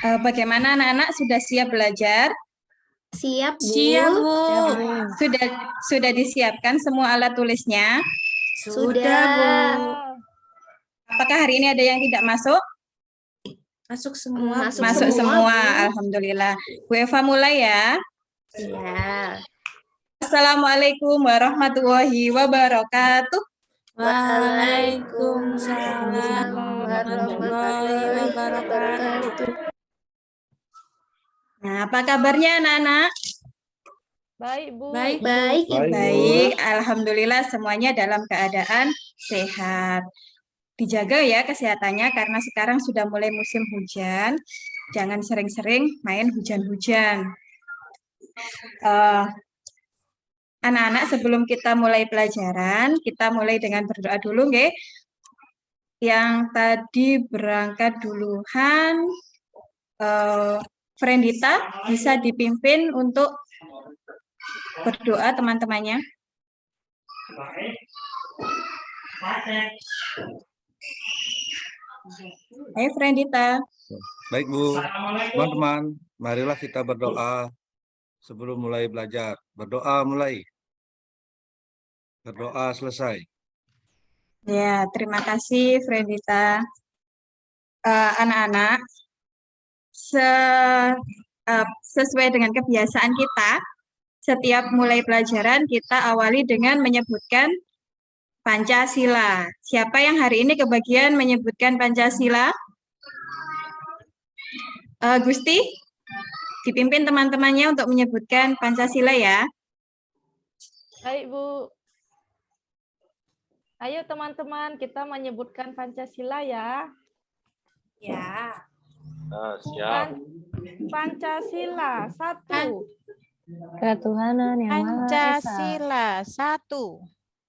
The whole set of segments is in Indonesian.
Bagaimana anak-anak sudah siap belajar? Siap, Bu. Siap, Bu. Sudah disiapkan semua alat tulisnya? Sudah, Bu. Apakah hari ini ada yang tidak masuk? Masuk semua. Masuk semua, alhamdulillah. Bu Eva mulai ya. Ya. Assalamualaikum warahmatullahi wabarakatuh. Waalaikumsalam warahmatullahi wabarakatuh. Nah, apa kabarnya anak-anak? Baik, Bu. Baik, Bu. Baik, Ibu. Baik, alhamdulillah semuanya dalam keadaan sehat. Dijaga ya kesehatannya karena sekarang sudah mulai musim hujan. Jangan sering-sering main hujan-hujan. Anak-anak, sebelum kita mulai pelajaran, kita mulai dengan berdoa dulu, nggih. Yang tadi berangkat duluan, Frendita bisa dipimpin untuk berdoa teman-temannya. Ayo Frendita. Baik Bu, teman-teman, marilah kita berdoa sebelum mulai belajar. Berdoa mulai, berdoa selesai. Ya, terima kasih Frendita. Anak-anak, sesuai dengan kebiasaan kita, setiap mulai pelajaran kita awali dengan menyebutkan Pancasila. Siapa yang hari ini kebagian menyebutkan Pancasila? Gusti, dipimpin teman-temannya untuk menyebutkan Pancasila ya. Baik, Bu. Ayo teman-teman, kita menyebutkan Pancasila ya. Ya. Siap. Pancasila, 1. Ketuhanan yang Maha Esa. Pancasila 1.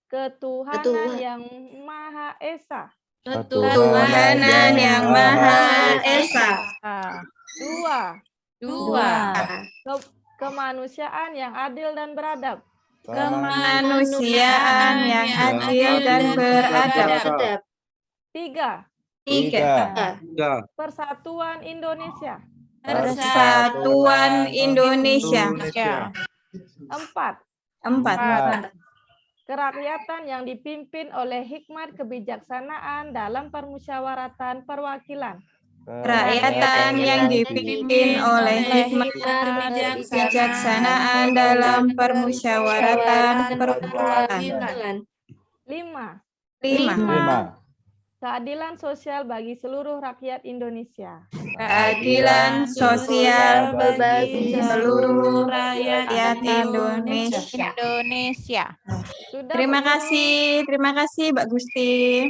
Ketuhanan yang Maha Esa. Ketuhanan yang Maha Esa. 2. Kemanusiaan yang adil dan beradab. Kemanusiaan yang adil dan beradab. 3. 3. Persatuan Indonesia. Persatuan Indonesia. 4. Kerakyatan yang dipimpin oleh hikmat kebijaksanaan dalam permusyawaratan perwakilan. Kerakyatan yang dipimpin oleh hikmat kebijaksanaan dalam permusyawaratan perwakilan. 5. Keadilan sosial bagi seluruh rakyat Indonesia. Keadilan sosial bagi seluruh rakyat Indonesia. Sudah, Terima Bu? kasih Mbak Gusti.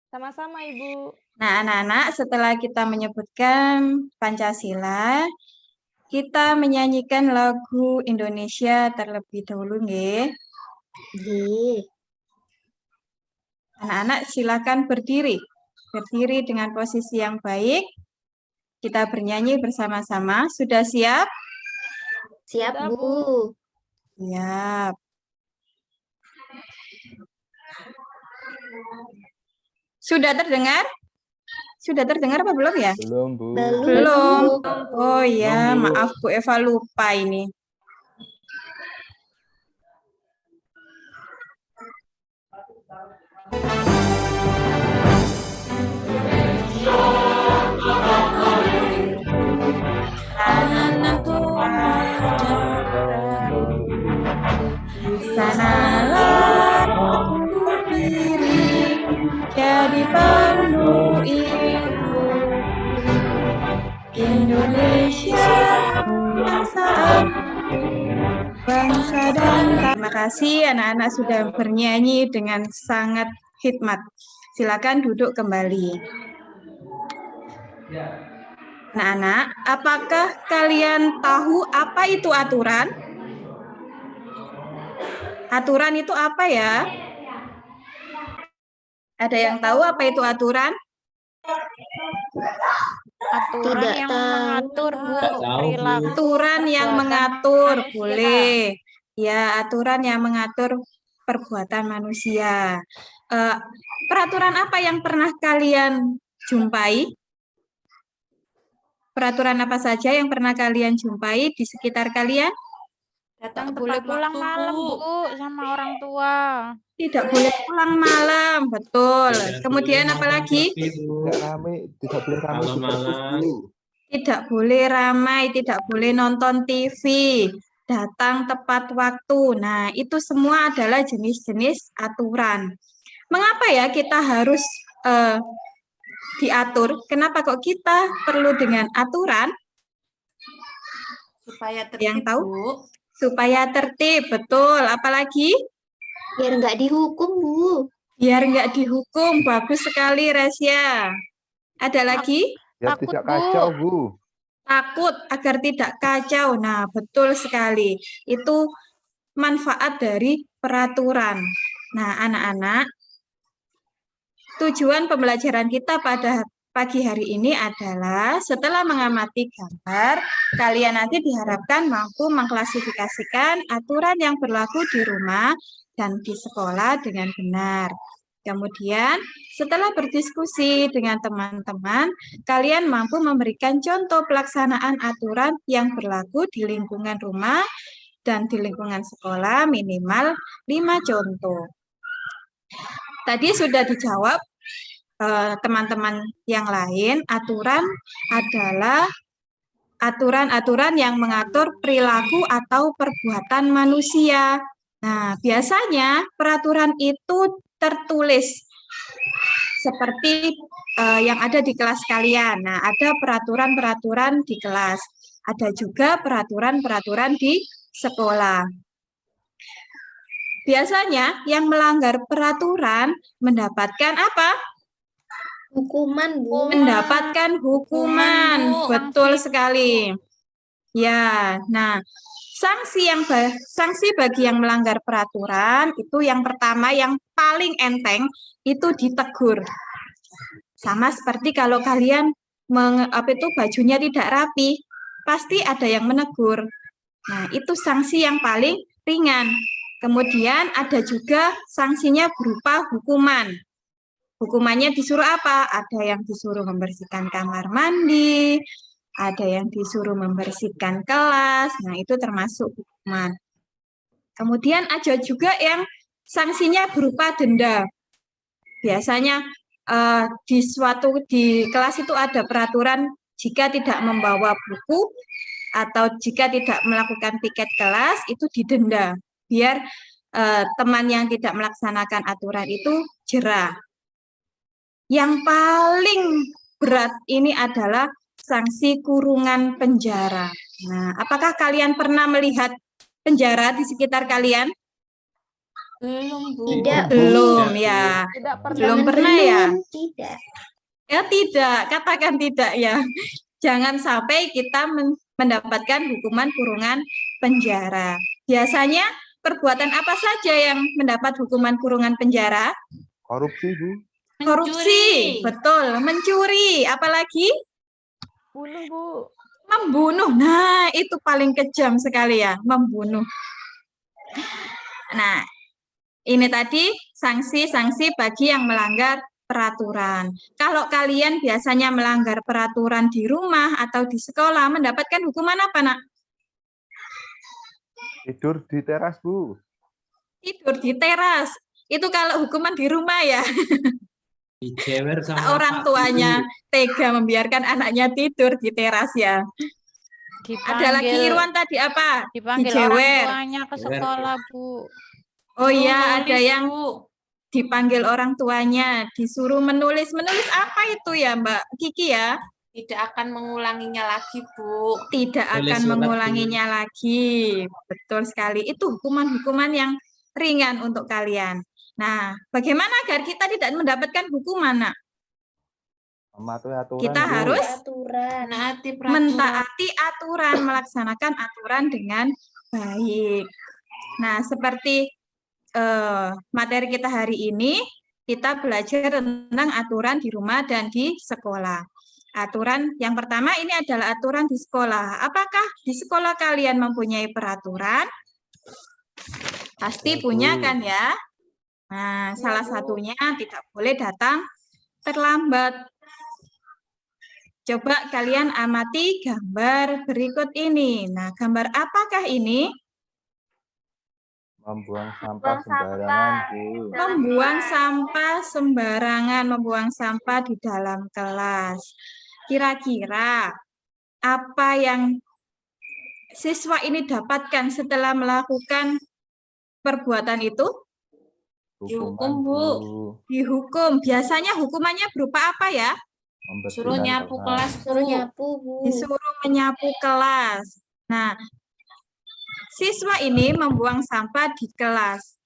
Sama-sama, Ibu. Nah, anak-anak, setelah kita menyebutkan Pancasila, kita menyanyikan lagu Indonesia terlebih dahulu, nggih. Anak-anak, silakan berdiri. Berdiri dengan posisi yang baik. Kita bernyanyi bersama-sama. Sudah siap? Siap, Bu. Siap. Sudah terdengar? Sudah terdengar apa belum ya? Belum, Bu. Belum. Oh iya, maaf Bu Eva lupa ini. Sanalah diri jadi penuh itu Indonesia bangsa dan terima kasih anak-anak sudah bernyanyi dengan sangat hikmat. Silakan duduk kembali. Anak-anak, apakah kalian tahu apa itu aturan? Aturan itu apa ya? Ada yang tahu apa itu aturan? Aturan yang mengatur, Bu. Perilaku. Aturan yang mengatur, boleh. Ya, aturan yang mengatur perbuatan manusia. Peraturan apa yang pernah kalian jumpai? Peraturan apa saja yang pernah kalian jumpai di sekitar kalian? Datang Tak boleh tepat pulang waktu, malam, Bu. Bu, sama orang tua. Tidak boleh pulang malam, betul. Kemudian apa lagi? Tidak ramai, tidak boleh ramai di perpus, Bu. Tidak boleh ramai, tidak boleh nonton TV, datang tepat waktu. Nah, itu semua adalah jenis-jenis aturan. Mengapa ya kita harus diatur? Kenapa kok kita perlu dengan aturan? Supaya Yang tertib, tahu? Bu. Supaya tertib, betul. Apalagi? Biar nggak dihukum, Bu. Biar nggak dihukum. Bagus sekali, Rasya. Ada lagi? Biar Takut, tidak Bu. kacau, Bu. Takut agar tidak kacau. Nah, betul sekali. Itu manfaat dari peraturan. Nah, anak-anak, tujuan pembelajaran kita pada pagi hari ini adalah setelah mengamati gambar, kalian nanti diharapkan mampu mengklasifikasikan aturan yang berlaku di rumah dan di sekolah dengan benar. Kemudian, setelah berdiskusi dengan teman-teman, kalian mampu memberikan contoh pelaksanaan aturan yang berlaku di lingkungan rumah dan di lingkungan sekolah minimal 5 contoh. Tadi sudah dijawab teman-teman yang lain, aturan adalah aturan-aturan yang mengatur perilaku atau perbuatan manusia. Nah, biasanya peraturan itu tertulis seperti yang ada di kelas kalian. Nah, ada peraturan-peraturan di kelas. Ada juga peraturan-peraturan di sekolah. Biasanya yang melanggar peraturan mendapatkan apa? Hukuman, Bu. Mendapatkan hukuman. Bu. Betul sekali. Ya, nah, sanksi bagi yang melanggar peraturan itu yang pertama yang paling enteng itu ditegur. Sama seperti kalau kalian bajunya tidak rapi, pasti ada yang menegur. Nah, itu sanksi yang paling ringan. Kemudian ada juga sanksinya berupa hukuman. Hukumannya disuruh apa? Ada yang disuruh membersihkan kamar mandi, ada yang disuruh membersihkan kelas. Nah, itu termasuk hukuman. Kemudian ada juga yang sanksinya berupa denda. Biasanya di kelas itu ada peraturan jika tidak membawa buku atau jika tidak melakukan piket kelas itu didenda. Biar teman yang tidak melaksanakan aturan itu jera. Yang paling berat ini adalah sanksi kurungan penjara. Nah, apakah kalian pernah melihat penjara di sekitar kalian? Belum, Bu. Tidak, Belum ya. Tidak pernah. Belum Jangan pernah ya? Tidak. Ya tidak, katakan tidak ya. Jangan sampai kita mendapatkan hukuman kurungan penjara. Biasanya perbuatan apa saja yang mendapat hukuman kurungan penjara? Korupsi, Bu. Korupsi, betul. Mencuri, apalagi? Bunuh, Bu. Membunuh. Nah, itu paling kejam sekali ya, membunuh. Nah, ini tadi sanksi-sanksi bagi yang melanggar peraturan. Kalau kalian biasanya melanggar peraturan di rumah atau di sekolah, mendapatkan hukuman apa, Nak? Tidur di teras, Bu. Tidur di teras. Itu kalau hukuman di rumah ya. Dijewer sama Orang tuanya tega membiarkan anaknya tidur di teras ya. Ada lagi Irwan tadi apa? Dipanggil Dijewer. orang tuanya ke sekolah, Bu. Oh iya, Nulis, ada yang Bu. dipanggil orang tuanya, disuruh menulis. Menulis apa itu ya, Mbak Kiki ya? Tidak akan mengulanginya lagi, Bu. Tidak Tulis akan surat, mengulanginya lagi. Betul sekali. Itu hukuman-hukuman yang ringan untuk kalian. Nah, bagaimana agar kita tidak mendapatkan hukuman, Nak? Mematuhi aturan, Kita Bu. harus Aturan. Menaati peraturan. mentaati aturan, melaksanakan aturan dengan baik. Nah, seperti materi kita hari ini, kita belajar tentang aturan di rumah dan di sekolah. Aturan yang pertama ini adalah aturan di sekolah. Apakah di sekolah kalian mempunyai peraturan? Pasti Ya, punya Bu. kan ya? Nah, salah satunya tidak boleh datang terlambat. Coba kalian amati gambar berikut ini. Nah, gambar apakah ini? Membuang sampah sembarangan, Bu. Membuang sampah sembarangan, membuang sampah di dalam kelas. Kira-kira apa yang siswa ini dapatkan setelah melakukan perbuatan itu? Dihukum, Bu. Dihukum. Biasanya hukumannya berupa apa ya? Suruh nyapu kelas, Suruh Bu. nyapu, Bu. Disuruh menyapu kelas. Nah, siswa ini membuang sampah di kelas.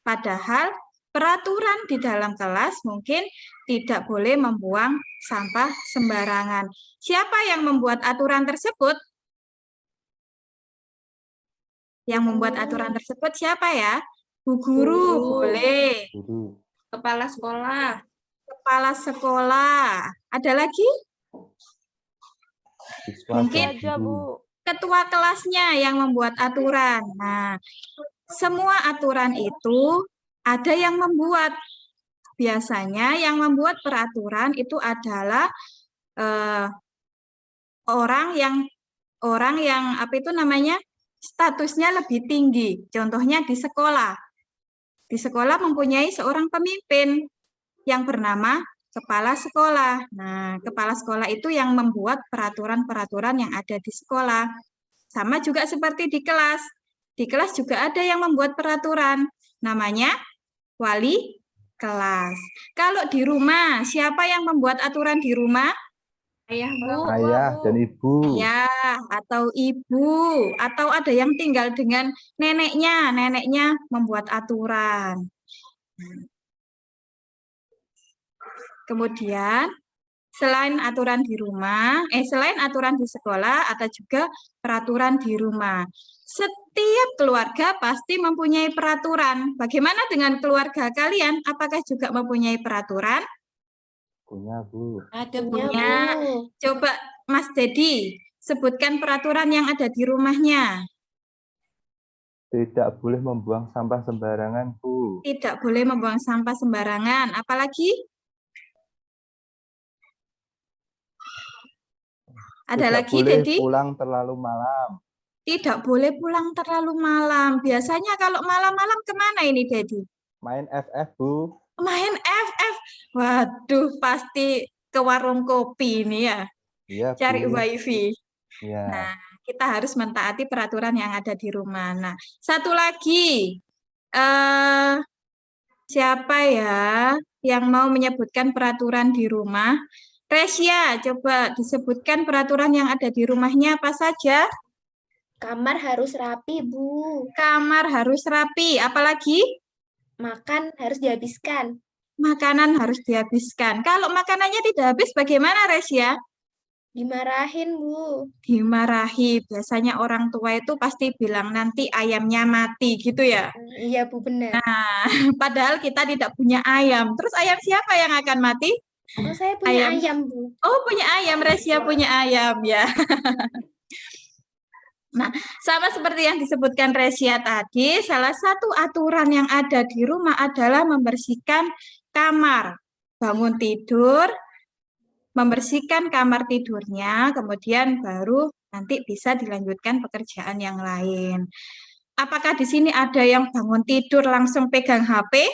Padahal peraturan di dalam kelas mungkin tidak boleh membuang sampah sembarangan. Siapa yang membuat aturan tersebut? Yang membuat aturan tersebut siapa ya? Bu Guru, boleh. Guru. Kepala sekolah. Kepala sekolah. Ada lagi? Siswa Mungkin dan Aja, guru. Bu. ketua kelasnya yang membuat aturan. Nah, semua aturan itu ada yang membuat. Biasanya yang membuat peraturan itu adalah orang yang apa itu namanya statusnya lebih tinggi. Contohnya di sekolah. Di sekolah mempunyai seorang pemimpin yang bernama kepala sekolah. Nah, kepala sekolah itu yang membuat peraturan-peraturan yang ada di sekolah. Sama juga seperti di kelas. Di kelas juga ada yang membuat peraturan. Namanya wali kelas. Kalau di rumah, siapa yang membuat aturan di rumah? Ayah, Bu. Ayah dan ibu. Ya, atau ibu. Atau ada yang tinggal dengan neneknya. Neneknya membuat aturan. Kemudian, selain aturan di rumah, selain aturan di sekolah, ada juga peraturan di rumah. Setiap keluarga pasti mempunyai peraturan. Bagaimana dengan keluarga kalian? Apakah juga mempunyai peraturan? Punya, Bu. Ada, Bu. Punya. Coba Mas Dedi, sebutkan peraturan yang ada di rumahnya. Tidak boleh membuang sampah sembarangan, Bu. Tidak boleh membuang sampah sembarangan. Apalagi? Ada Tidak lagi, boleh Dedi? pulang terlalu malam. Tidak boleh pulang terlalu malam. Biasanya kalau malam-malam kemana ini, Dedi? Main FF, Bu. Main FF. Waduh, pasti ke warung kopi ini ya. Iya, Cari Bu. wifi. Iya. Nah, kita harus mentaati peraturan yang ada di rumah. Nah, satu lagi. Siapa ya yang mau menyebutkan peraturan di rumah? Resya, coba disebutkan peraturan yang ada di rumahnya apa saja? Kamar harus rapi, Bu. Kamar harus rapi. Apalagi? Makan harus dihabiskan. Makanan harus dihabiskan. Kalau makanannya tidak habis, bagaimana, Resya? Dimarahin, Bu. Dimarahi. Biasanya orang tua itu pasti bilang nanti ayamnya mati gitu ya. Iya, Bu, benar. Nah, padahal kita tidak punya ayam. Terus ayam siapa yang akan mati? Oh, saya punya Ayam. ayam, Bu. Oh, punya ayam. Resya punya ayam ya. Nah, sama seperti yang disebutkan Resya tadi, salah satu aturan yang ada di rumah adalah membersihkan kamar. Bangun tidur, membersihkan kamar tidurnya, kemudian baru nanti bisa dilanjutkan pekerjaan yang lain. Apakah di sini ada yang bangun tidur langsung pegang HP?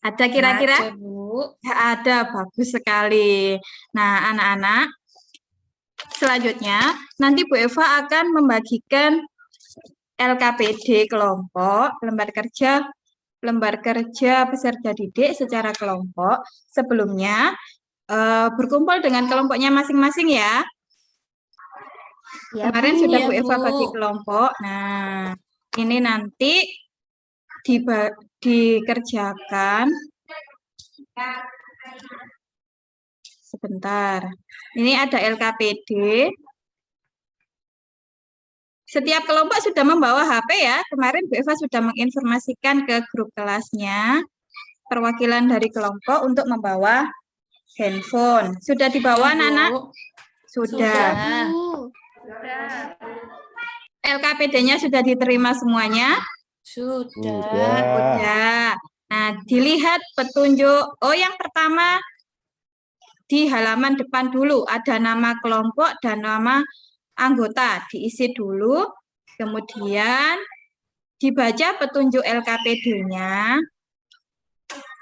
Ada kira-kira? Ada, Bu. Ya, ada, bagus sekali. Nah, anak-anak, selanjutnya nanti Bu Eva akan membagikan LKPD kelompok, lembar kerja peserta didik secara kelompok. Sebelumnya berkumpul dengan kelompoknya masing-masing ya. Ya, Kemarin Bu. sudah Ya, Bu Eva Bu. bagi kelompok. Nah, ini nanti dikerjakan. Sebentar. Ini ada LKPD. Setiap kelompok sudah membawa HP ya. Kemarin Bu Eva sudah menginformasikan ke grup kelasnya perwakilan dari kelompok untuk membawa handphone. Sudah dibawa, Ya, Bu. anak-anak? Sudah. Bu. LKPD-nya sudah diterima semuanya? Sudah. Sudah. Nah, dilihat petunjuk. Oh, yang pertama di halaman depan dulu. Ada nama kelompok dan nama anggota. Diisi dulu. Kemudian dibaca petunjuk LKPD-nya.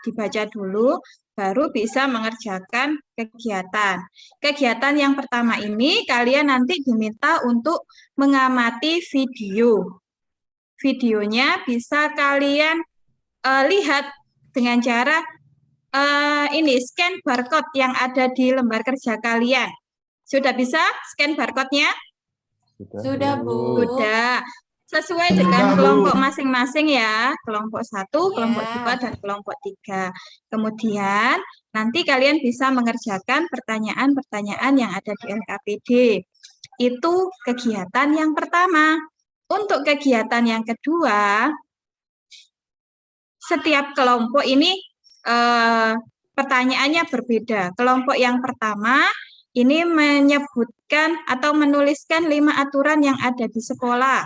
Dibaca dulu, baru bisa mengerjakan kegiatan. Kegiatan yang pertama ini kalian nanti diminta untuk mengamati video. Videonya bisa kalian lihat dengan cara ini scan barcode yang ada di lembar kerja kalian. Sudah bisa scan barcode-nya? Sudah, Bu. Sudah. Sesuai dengan kelompok masing-masing ya. Kelompok 1, kelompok 2, dan kelompok 3. Kemudian nanti kalian bisa mengerjakan pertanyaan-pertanyaan yang ada di LKPD. Itu kegiatan yang pertama. Untuk kegiatan yang kedua, setiap kelompok ini pertanyaannya berbeda. Kelompok yang pertama ini menyebutkan atau menuliskan 5 aturan yang ada di sekolah.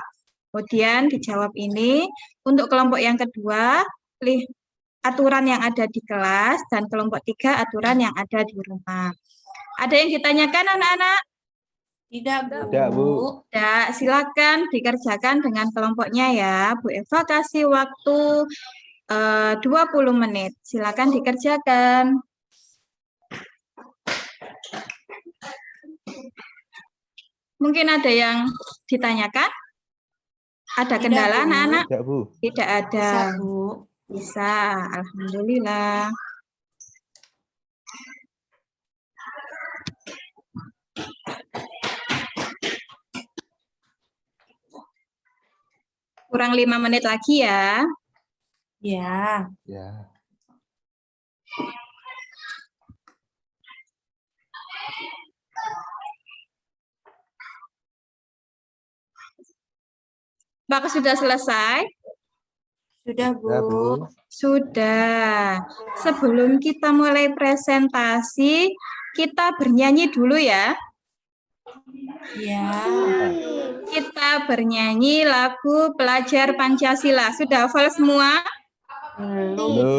Kemudian dijawab ini. Untuk kelompok yang kedua, aturan yang ada di kelas, dan kelompok 3 aturan yang ada di rumah. Ada yang ditanyakan anak-anak? Tidak, Bu. Tidak, Bu. Tidak, silakan dikerjakan dengan kelompoknya ya. Bu Eva kasih waktu 20 menit. Silakan dikerjakan. Mungkin ada yang ditanyakan? Ada kendala Bu. anak-anak? Tidak, Bu. Tidak ada. Bisa, Bu. Bisa, alhamdulillah. Kurang 5 menit lagi ya. Ya. Ya. Apakah sudah selesai? Sudah, Bu. Ya, Bu. Sudah. Sebelum kita mulai presentasi, kita bernyanyi dulu ya. Ya. Kita bernyanyi lagu Pelajar Pancasila. Sudah hafal semua? Belum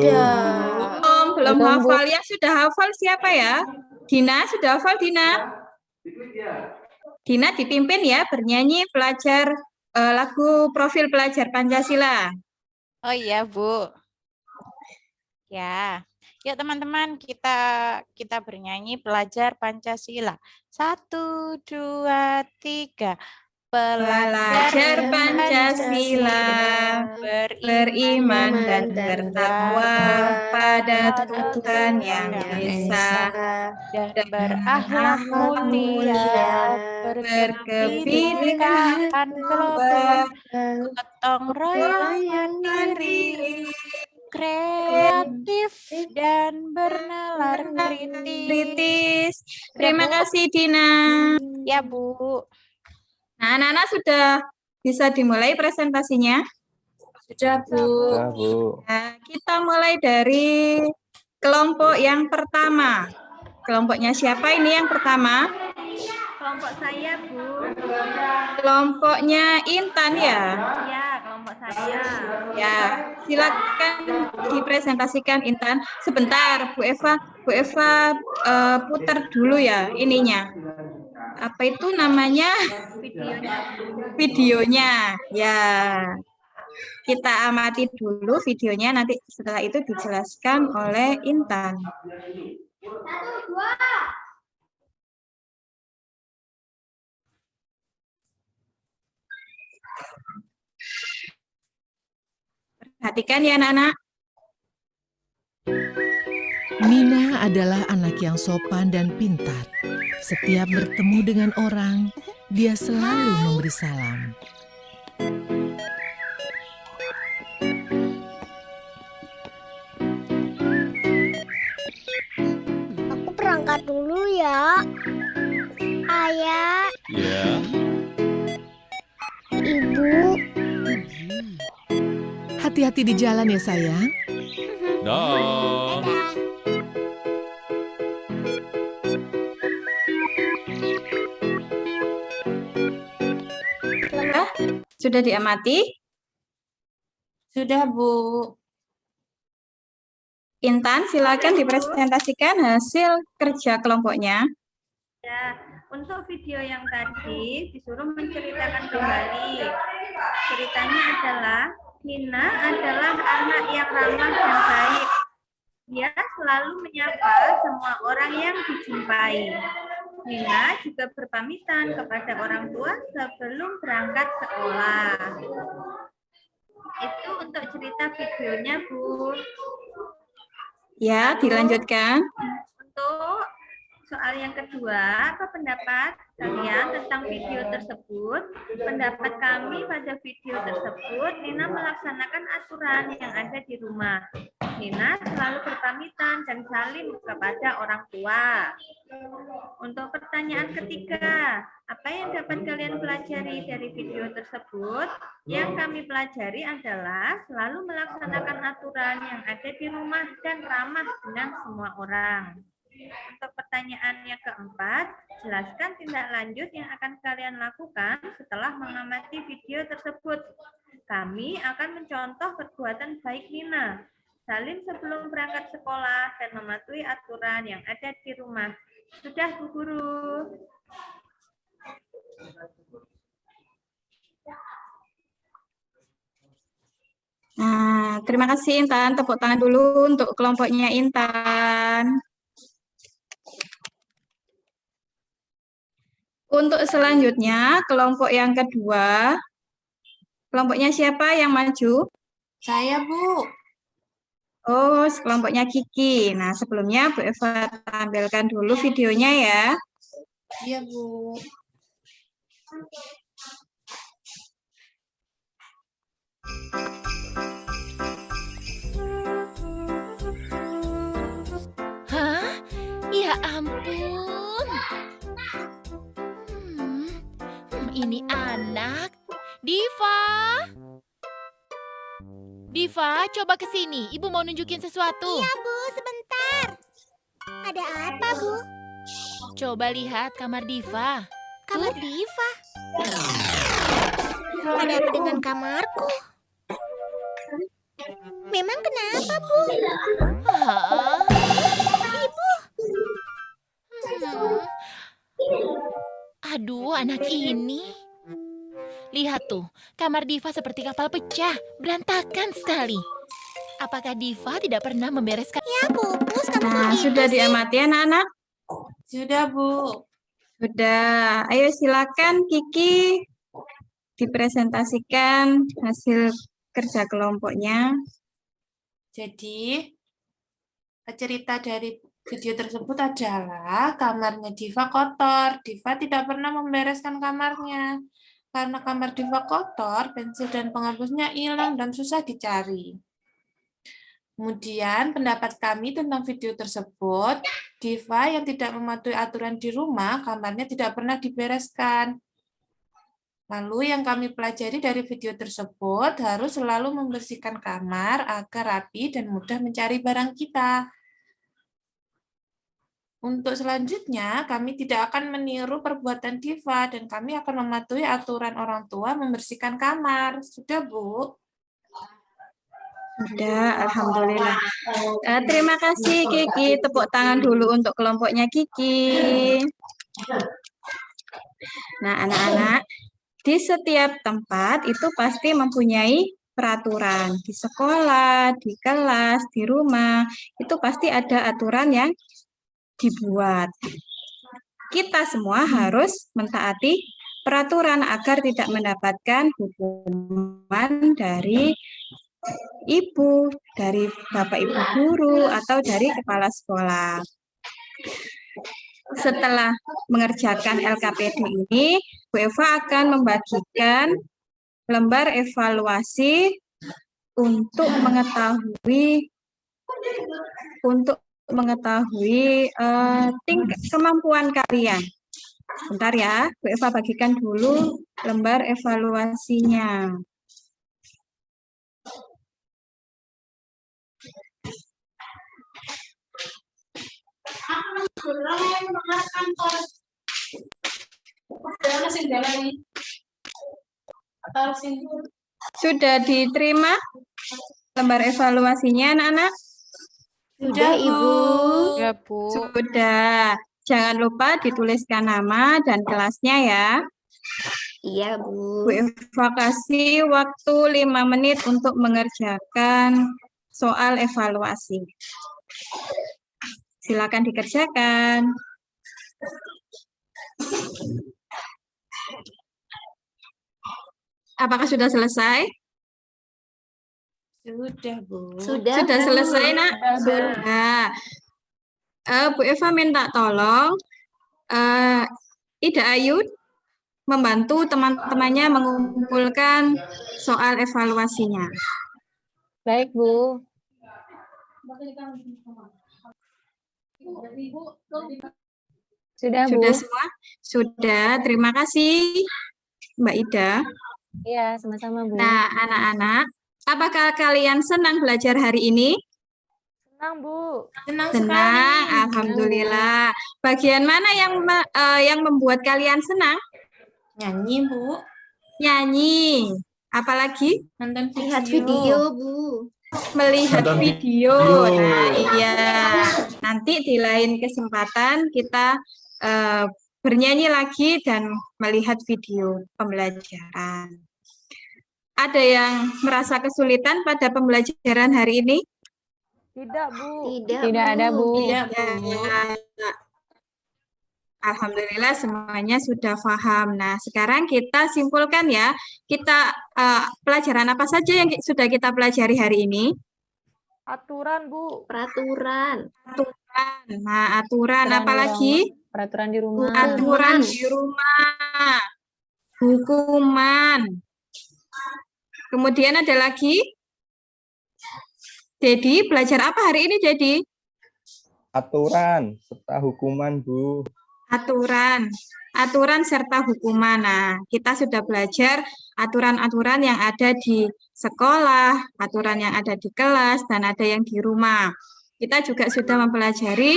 hafal. Yang sudah hafal siapa ya? Dina, sudah hafal Dina? Dina dipimpin ya bernyanyi pelajar lagu Profil Pelajar Pancasila. Oh iya, Bu. Ya. Yuk teman-teman, kita bernyanyi Pelajar Pancasila. 1, 2, 3. Pelajar Pancasila, beriman dan bertakwa pada Tuhan Yang Esa, dan berakhlak mulia, berkebinekaan global, gotong royong mandiri, kreatif dan bernalar kritis. Terima kasih Dina. Ya, Bu. Nah, anak-anak sudah bisa dimulai presentasinya? Sudah, Bu. Ya, Bu. Nah, kita mulai dari kelompok yang pertama. Kelompoknya siapa ini yang pertama? Kelompok saya, Bu. Kelompoknya Intan ya? Ya, kelompok saya. Ya, silakan dipresentasikan Intan. Sebentar, Bu Eva putar dulu ya ininya. Apa itu namanya? Videonya. Ya. Kita amati dulu videonya, nanti setelah itu dijelaskan oleh Intan. 1, 2. Perhatikan ya anak-anak. Nina adalah anak yang sopan dan pintar. Setiap bertemu dengan orang, dia selalu memberi salam. Aku berangkat dulu ya. Ayah, Ya. Ibu. Hati-hati di jalan ya sayang. Dah. Sudah diamati? Sudah, Bu. Intan, silakan dipresentasikan hasil kerja kelompoknya. Ya, untuk video yang tadi disuruh menceritakan kembali. Ceritanya adalah Nina adalah anak yang ramah dan baik. Dia selalu menyapa semua orang yang dijumpai. Nina juga berpamitan kepada orang tua sebelum berangkat sekolah. Itu untuk cerita videonya, Bu. Ya, dilanjutkan. Untuk soal yang kedua, apa pendapat kalian tentang video tersebut? Pendapat kami pada video tersebut, Nina melaksanakan aturan yang ada di rumah. Nina selalu berpamitan dan salim kepada orang tua. Untuk pertanyaan ketiga, apa yang dapat kalian pelajari dari video tersebut? Yang kami pelajari adalah selalu melaksanakan aturan yang ada di rumah dan ramah dengan semua orang. Untuk pertanyaan yang keempat, jelaskan tindak lanjut yang akan kalian lakukan setelah mengamati video tersebut. Kami akan mencontoh perbuatan baik Nina, salim sebelum berangkat sekolah, dan mematuhi aturan yang ada di rumah. Sudah, Bu Guru. Nah, terima kasih Intan. Tepuk tangan dulu untuk kelompoknya Intan. Untuk selanjutnya, kelompok yang kedua. Kelompoknya siapa yang maju? Saya, Bu. Oh, kelompoknya Kiki. Nah, sebelumnya Bu Eva tampilkan dulu videonya ya. Iya, Bu. Hah? Ya ampun. Ini anak. Diva. Diva, coba ke sini. Ibu mau nunjukin sesuatu. Iya, Bu, sebentar. Ada apa, Bu? Coba lihat kamar Diva. Kamar Diva? Ada apa dengan kamarku? Memang kenapa, Bu? Hah? Ibu. Aduh, anak ini. Lihat tuh, kamar Diva seperti kapal pecah, berantakan sekali. Apakah Diva tidak pernah membereskan? Ya, Pupus, kamu Nah, sudah diamati anak-anak? Sudah, Bu. Sudah. Ayo silakan Kiki dipresentasikan hasil kerja kelompoknya. Jadi, cerita dari video tersebut adalah kamarnya Diva kotor. Diva tidak pernah membereskan kamarnya. Karena kamar Diva kotor, pensil dan penghapusnya hilang dan susah dicari. Kemudian, pendapat kami tentang video tersebut, Diva yang tidak mematuhi aturan di rumah, kamarnya tidak pernah dibereskan. Lalu yang kami pelajari dari video tersebut, harus selalu membersihkan kamar agar rapi dan mudah mencari barang kita. Untuk selanjutnya, kami tidak akan meniru perbuatan Diva dan kami akan mematuhi aturan orang tua membersihkan kamar. Sudah, Bu? Sudah, Alhamdulillah. Terima kasih Kiki. Tepuk tangan dulu untuk kelompoknya Kiki. Nah, anak-anak, di setiap tempat itu pasti mempunyai peraturan. Di sekolah, di kelas, di rumah, itu pasti ada aturan yang dibuat. Kita semua harus mentaati peraturan agar tidak mendapatkan hukuman dari ibu, dari bapak ibu guru, atau dari kepala sekolah. Setelah mengerjakan LKPD ini, Bu Eva akan membagikan lembar evaluasi untuk mengetahui tingkat kemampuan kalian. Bentar ya, Bu Eva bagikan dulu lembar evaluasinya. Sudah diterima lembar evaluasinya, anak-anak? Sudah, Ibu. Ya, Bu. Sudah. Jangan lupa dituliskan nama dan kelasnya ya. Iya, Bu Bu. Eva kasih waktu 5 menit untuk mengerjakan soal evaluasi. Silakan dikerjakan. Apakah sudah selesai? Sudah, Bu. Sudah, Sudah Bu. selesai, Nak? Sudah. Bu Eva minta tolong Ida Ayu membantu teman-temannya mengumpulkan soal evaluasinya. Baik, Bu. Sudah, Bu. Sudah semua? Sudah, terima kasih Mbak Ida. Iya, sama-sama, Bu. Nah, anak-anak, apakah kalian senang belajar hari ini? Senang, Bu. Senang Senang, sekali. alhamdulillah. Bagian mana yang membuat kalian senang? Nyanyi, Bu. Nyanyi. Apalagi? Nonton video. Lihat video, Bu. Melihat Nonton video. video. Nah, iya. Nanti di lain kesempatan kita bernyanyi lagi dan melihat video pembelajaran. Ada yang merasa kesulitan pada pembelajaran hari ini? Tidak, Bu. Tidak ada, Bu. Tidak, Bu. Alhamdulillah semuanya sudah paham. Nah, sekarang kita simpulkan ya. Kita pelajaran apa saja yang sudah kita pelajari hari ini? Aturan, Bu. Peraturan. Aturan. Nah, aturan Aturan apa di lagi? Peraturan di rumah. Aturan di rumah. Hukuman. Kemudian ada lagi? Dedi, belajar apa hari ini, Dedi? Aturan serta hukuman, Bu. Aturan. Aturan serta hukuman. Nah, kita sudah belajar aturan-aturan yang ada di sekolah, aturan yang ada di kelas, dan ada yang di rumah. Kita juga sudah mempelajari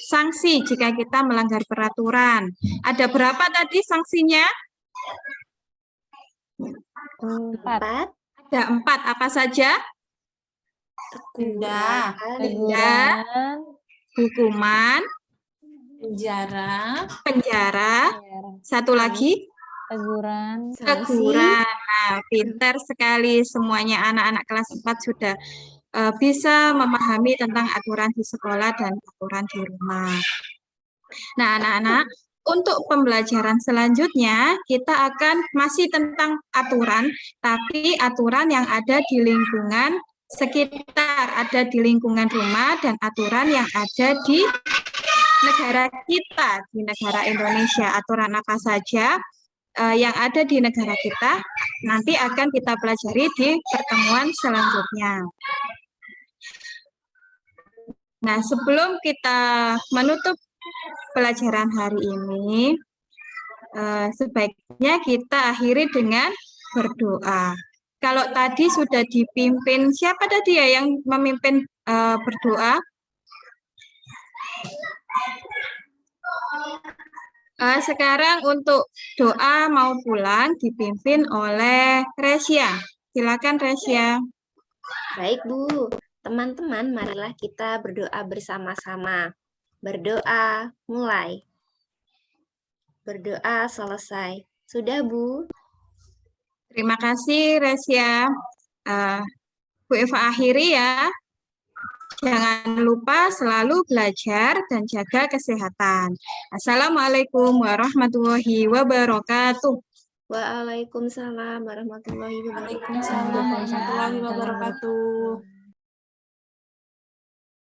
sanksi jika kita melanggar peraturan. Ada berapa tadi sanksinya? 4. Ada 4. Apa saja? Denda, Denda, hukuman, penjara, satu lagi Teguran. teguran. Nah, pintar sekali semuanya anak-anak kelas 4 sudah bisa memahami tentang aturan di sekolah dan aturan di rumah. Nah, anak-anak, untuk pembelajaran selanjutnya kita akan masih tentang aturan, tapi aturan yang ada di lingkungan sekitar, ada di lingkungan rumah, dan aturan yang ada di negara kita, di negara Indonesia. Aturan apa saja yang ada di negara kita nanti akan kita pelajari di pertemuan selanjutnya. Nah, sebelum kita menutup pelajaran hari ini, sebaiknya kita akhiri dengan berdoa. Kalau tadi sudah dipimpin, siapa tadi ya yang memimpin berdoa? Sekarang untuk doa mau pulang dipimpin oleh Resya. Silakan Resya. Baik, Bu. Teman-teman, marilah kita berdoa bersama-sama. Berdoa, mulai. Berdoa, selesai. Sudah, Bu? Terima kasih Resya. Bu Eva akhiri ya. Jangan lupa selalu belajar dan jaga kesehatan. Assalamualaikum warahmatullahi wabarakatuh. Waalaikumsalam warahmatullahi wabarakatuh. Waalaikumsalam warahmatullahi wabarakatuh.